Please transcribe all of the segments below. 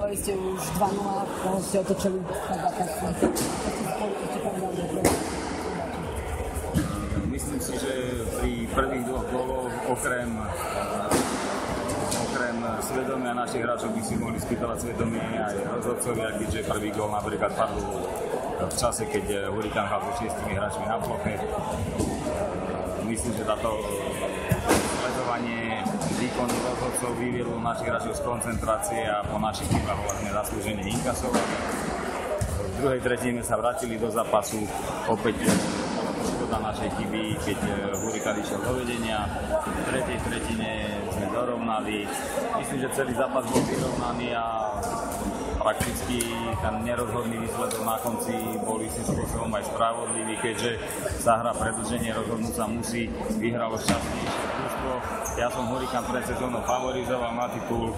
vyhrávali ste už 2-0, potom ste otočili na zápas. Myslím si, že pri prvých dvoch góloch okrem svedomia našich hráčov by si mohli spýtovať svedomie aj rozhodcovia, keďže prvý gól napríklad padol v čase, keď Hurikán hral so 6 hráčmi na ploche. Myslím, že táto sledovanie výkonu rozhodcov vyviedlo našich hráčov z koncentrácie a po našich chybách vlastne zaslúžene inkasovali. V druhej tretine sa vrátili do zápasu, opäť škoda našej chyby, keď Hurikán išiel do vedenia. V tretej tretine sme dorovnali. Myslím, že celý zápas bol vyrovnaný a prakticky ten nerozhodný výsledok na konci bol istým spôsobom aj spravodlivý, keďže sa hra predĺženie rozhodnúť sa musí, vyhralo šťastnejšie družstvo. Ja som Hurikán pred sezónou favorizoval na titul,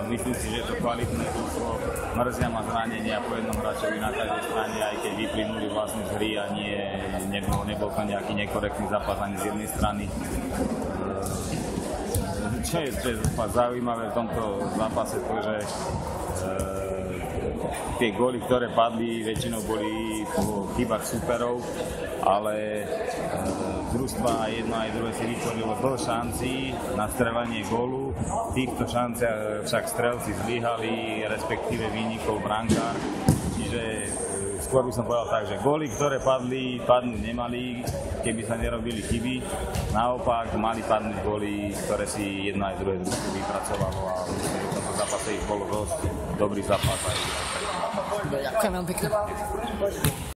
myslím si, že je to kvalitné družstvo. Mrzia ma zranenia po jednom hráčovi na každej strane, aj keď vyplynuli vlastne z hry a nebol to nejaký nekorektný zápas ani z jednej strany. Čo je zaujímavé v tomto zápase, to, že tie góly, ktoré padli, väčšinou boli po chybách superov, ale družstva jedno aj druhé si vytvorilo dosť šancí na streľanie gólu. V týchto šanciach však strelci zlyhali, respektíve vynikol brankár. Čiže skôr by som povedal tak, že góly, ktoré padli, padnúť nemali, keby sa nerobili chyby. Naopak mali padnúť góly, ktoré si jedno aj druhé družstvo vypracovalo a v tomto zápase ich bolo dosť dobrý zápas. Ďakujem veľmi pekne.